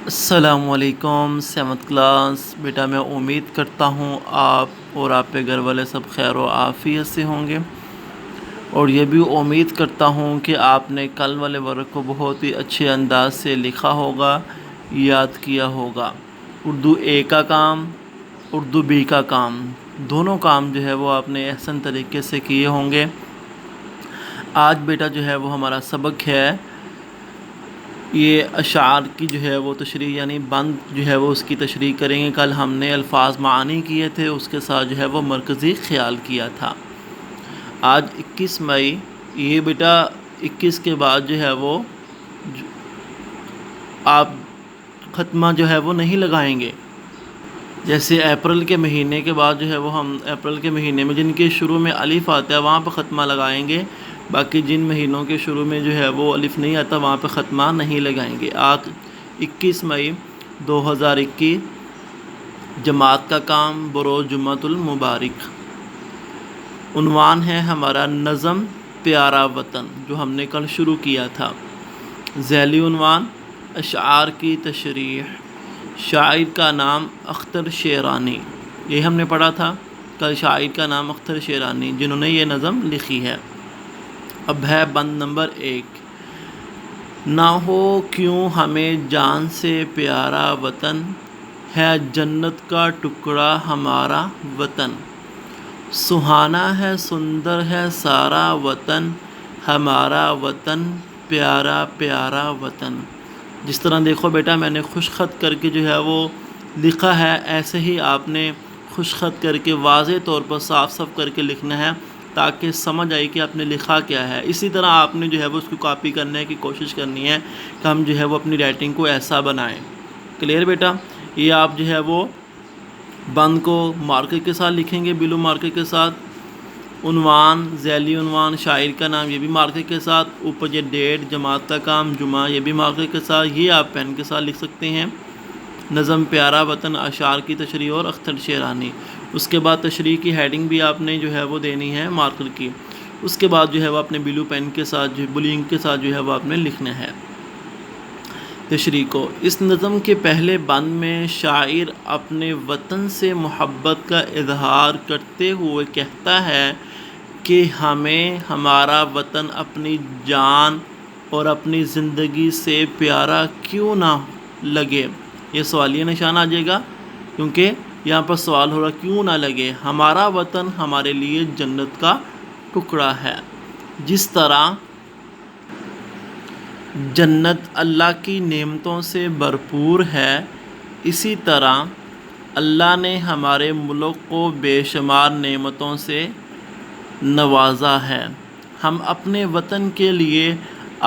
السلام علیکم seventh class بیٹا، میں امید کرتا ہوں آپ اور آپ کے گھر والے سب خیر و عافیت سے ہوں گے، اور یہ بھی امید کرتا ہوں کہ آپ نے کل والے ورق کو بہت ہی اچھے انداز سے لکھا ہوگا، یاد کیا ہوگا۔ اردو اے کا کام، اردو بی کا کام، دونوں کام جو ہے وہ آپ نے احسن طریقے سے کیے ہوں گے۔ آج بیٹا جو ہے وہ ہمارا سبق ہے، یہ اشعار کی جو ہے وہ تشریح، یعنی بند جو ہے وہ اس کی تشریح کریں گے۔ کل ہم نے الفاظ معانی کیے تھے، اس کے ساتھ جو ہے وہ مرکزی خیال کیا تھا۔ آج 21 مئی، یہ بیٹا 21 کے بعد جو ہے وہ آپ ختمہ جو ہے وہ نہیں لگائیں گے۔ جیسے اپریل کے مہینے کے بعد جو ہے وہ ہم اپریل کے مہینے میں جن کے شروع میں الف آتا ہے وہاں پہ ختمہ لگائیں گے، باقی جن مہینوں کے شروع میں جو ہے وہ الف نہیں آتا وہاں پہ ختمہ نہیں لگائیں گے۔ آج 21 مئی 2021، جماعت کا کام بروز جمعۃ المبارک۔ عنوان ہے ہمارا نظم پیارا وطن، جو ہم نے کل شروع کیا تھا۔ ذیلی عنوان اشعار کی تشریح۔ شاعر کا نام اختر شیرانی، یہ ہم نے پڑھا تھا کل۔ شاعر کا نام اختر شیرانی، جنہوں نے یہ نظم لکھی ہے۔ اب ہے بند نمبر 1۔ نہ ہو کیوں ہمیں جان سے پیارا وطن، ہے جنت کا ٹکڑا ہمارا وطن۔ سہانا ہے سندر ہے سارا وطن، ہمارا وطن پیارا پیارا وطن۔ جس طرح دیکھو بیٹا میں نے خوش خط کر کے جو ہے وہ لکھا ہے، ایسے ہی آپ نے خوش خط کر کے واضح طور پر صاف صاف کر کے لکھنا ہے تاکہ سمجھ آئے کہ آپ نے لکھا کیا ہے۔ اسی طرح آپ نے جو ہے وہ اس کو کاپی کرنے کی کوشش کرنی ہے کہ ہم جو ہے وہ اپنی رائٹنگ کو ایسا بنائیں۔ کلیئر بیٹا؟ یہ آپ جو ہے وہ بند کو مارکر کے ساتھ لکھیں گے، بلو مارکر کے ساتھ۔ عنوان، ذیلی عنوان شاعر کا نام، یہ بھی مارکر کے ساتھ۔ اوپر یہ ڈیٹ، جماعت کا کام جمعہ، یہ بھی مارکر کے ساتھ۔ یہ آپ پین کے ساتھ لکھ سکتے ہیں۔ نظم پیارا وطن، اشعار کی تشریح اور اختر شیرانی۔ اس کے بعد تشریح کی ہیڈنگ بھی آپ نے جو ہے وہ دینی ہے مارکر کی۔ اس کے بعد جو ہے وہ اپنے بلو پین کے ساتھ، بلو انک کے ساتھ جو ہے وہ آپ نے لکھنا ہے تشریح کو۔ اس نظم کے پہلے بند میں شاعر اپنے وطن سے محبت کا اظہار کرتے ہوئے کہتا ہے کہ ہمیں ہمارا وطن اپنی جان اور اپنی زندگی سے پیارا کیوں نہ لگے۔ یہ سوالیہ نشان آ جائے گا کیونکہ یہاں پر سوال ہو رہا کیوں نہ لگے۔ ہمارا وطن ہمارے لیے جنت کا ٹکڑا ہے۔ جس طرح جنت اللہ کی نعمتوں سے بھرپور ہے، اسی طرح اللہ نے ہمارے ملک کو بے شمار نعمتوں سے نوازا ہے۔ ہم اپنے وطن کے لیے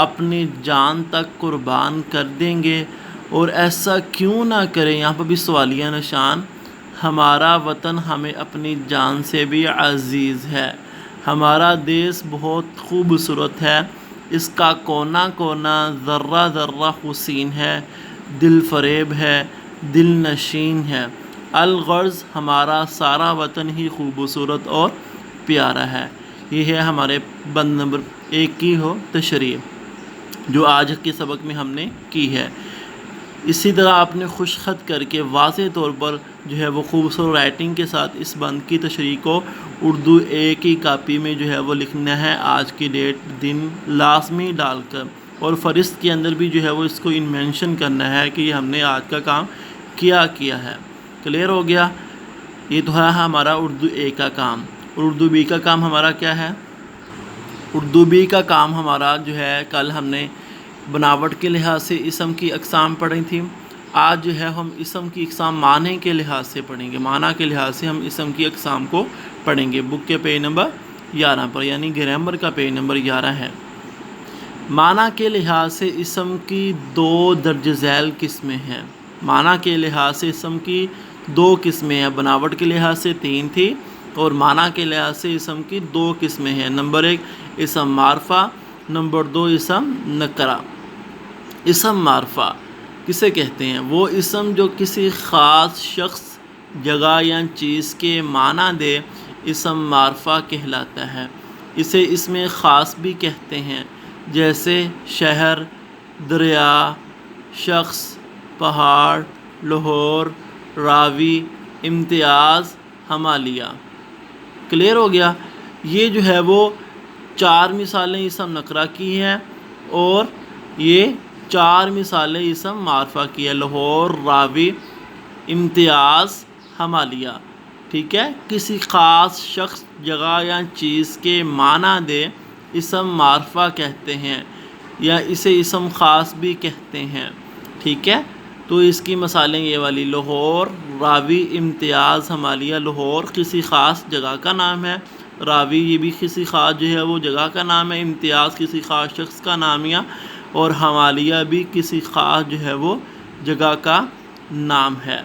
اپنی جان تک قربان کر دیں گے، اور ایسا کیوں نہ کریں۔ یہاں پر بھی سوالیہ نشان۔ ہمارا وطن ہمیں اپنی جان سے بھی عزیز ہے۔ ہمارا دیس بہت خوبصورت ہے، اس کا کونا کونا ذرہ ذرہ حسین ہے، دل فریب ہے، دل نشین ہے۔ الغرض ہمارا سارا وطن ہی خوبصورت اور پیارا ہے۔ یہ ہے ہمارے بند نمبر 1 کی ہو تشریح، جو آج کے سبق میں ہم نے کی ہے۔ اسی طرح آپ نے خوش خط کر کے واضح طور پر جو ہے وہ خوبصورت رائٹنگ کے ساتھ اس بند کی تشریح کو اردو اے کی کاپی میں جو ہے وہ لکھنا ہے، آج کی ڈیٹ دن لازمی ڈال کر، اور فہرست کے اندر بھی جو ہے وہ اس کو مینشن کرنا ہے کہ یہ ہم نے آج کا کام کیا ہے۔ کلیئر ہو گیا؟ یہ تو ہے ہمارا اردو اے کا کام۔ اردو بی کا کام ہمارا کیا ہے؟ اردو بی کا کام ہمارا جو ہے، کل ہم نے بناوٹ کے لحاظ سے اسم کی اقسام پڑھی تھی۔ آج جو ہے ہم اسم کی اقسام معنی کے لحاظ سے پڑھیں گے۔ معنی کے لحاظ سے ہم اسم کی اقسام کو پڑھیں گے، بک کے پیج نمبر 11 پر، یعنی گرامر کا پیج نمبر 11 ہے۔ معنی کے لحاظ سے اسم کی 2 درج ذیل قسمیں ہیں۔ معنی کے لحاظ سے اسم کی 2 قسمیں ہیں، بناوٹ کے لحاظ سے 3 تھی، اور معنی کے لحاظ سے اسم کی 2 قسمیں ہیں۔ نمبر 1 اسم معرفہ، نمبر 2 اسم نکرہ۔ اسم معرفہ کسے کہتے ہیں؟ وہ اسم جو کسی خاص شخص، جگہ یا چیز کے معنی دے، اسم معرفہ کہلاتا ہے۔ اسے اسم خاص بھی کہتے ہیں، جیسے شہر، دریا، شخص، پہاڑ، لاہور، راوی، امتیاز، حمالیہ۔ کلیئر ہو گیا؟ یہ جو ہے وہ 4 مثالیں اسم نکرہ کی ہیں اور یہ 4 مثالیں اسم معرفہ کی ہے، لاہور، راوی، امتیاز، حمالیہ۔ ٹھیک ہے؟ کسی خاص شخص، جگہ یا چیز کے معنی دے اسم معرفہ کہتے ہیں یا اسے اسم خاص بھی کہتے ہیں۔ ٹھیک ہے؟ تو اس کی مثالیں یہ والی، لاہور، راوی، امتیاز، حمالیہ۔ لاہور کسی خاص جگہ کا نام ہے، راوی یہ بھی کسی خاص جو ہے وہ جگہ کا نام ہے، امتیاز کسی خاص شخص کا نامیہ، اور حمالیہ بھی کسی خاص جو ہے وہ جگہ کا نام ہے۔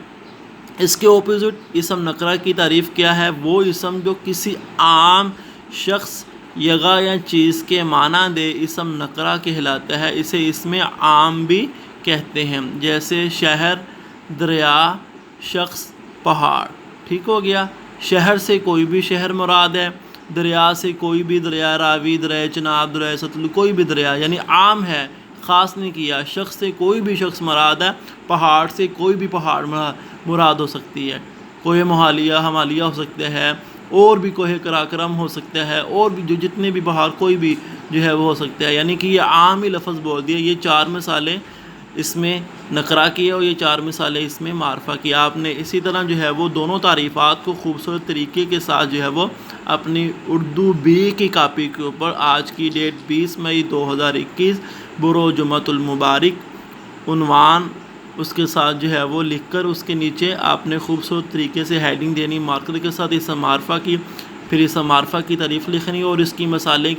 اس کے اپوزٹ اسم نکرہ کی تعریف کیا ہے؟ وہ اسم جو کسی عام شخص، جگہ یا چیز کے معنی دے اسم نکرہ کہلاتا ہے، اسے اسم عام بھی کہتے ہیں، جیسے شہر، دریا، شخص، پہاڑ۔ ٹھیک ہو گیا؟ شہر سے کوئی بھی شہر مراد ہے، دریا سے کوئی بھی دریا، راوی، دریا چناب، دریا ستلج، کوئی بھی دریا، یعنی عام ہے، خاص نہیں کیا۔ شخص سے کوئی بھی شخص مراد ہے، پہاڑ سے کوئی بھی پہاڑ مراد ہو سکتی ہے، کوہ محالیہ، حمالیہ ہو سکتے ہیں، اور بھی کوہ قراقرم ہو سکتا ہے، اور بھی جو جتنے بھی پہاڑ کوئی بھی جو ہے وہ ہو سکتا ہے، یعنی کہ یہ عام ہی لفظ بول دیا۔ یہ 4 مثالیں اس میں نکرہ کی ہے اور یہ 4 مثالیں اس میں معرفہ کی۔ آپ نے اسی طرح جو ہے وہ دونوں تعریفات کو خوبصورت طریقے کے ساتھ جو ہے وہ اپنی اردو بی کی کاپی کے اوپر آج کی ڈیٹ 20 مئی 2021 بروز جمعۃ المبارک عنوان اس کے ساتھ جو ہے وہ لکھ کر اس کے نیچے آپ نے خوبصورت طریقے سے ہیڈنگ دینی، مارکر کے ساتھ اسم معرفہ کی، پھر اسم معرفہ کی تعریف لکھنی اور اس کی مثالیں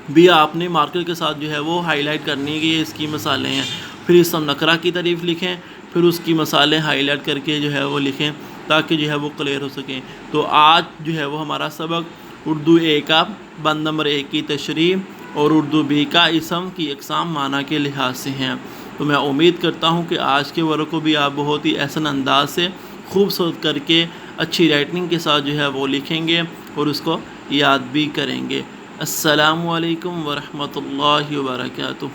بھی آپ نے مارکر کے ساتھ جو ہے وہ ہائی لائٹ کرنی ہے کہ یہ اس کی مثالیں ہیں۔ پھر اسم نکرہ کی تعریف لکھیں، پھر اس کی مثالیں ہائی لائٹ کر کے جو ہے وہ لکھیں تاکہ جو ہے وہ کلیئر ہو سکیں۔ تو آج جو ہے وہ ہمارا سبق اردو اے کا بند نمبر 1 کی تشریح اور اردو بی کا اسم کی اقسام معنی کے لحاظ سے ہیں۔ تو میں امید کرتا ہوں کہ آج کے ورق کو بھی آپ بہت ہی احسن انداز سے خوبصورت کر کے اچھی رائٹنگ کے ساتھ جو ہے وہ لکھیں گے اور اس کو یاد بھی کریں گے۔ السلام علیکم ورحمۃ اللہ وبرکاتہ۔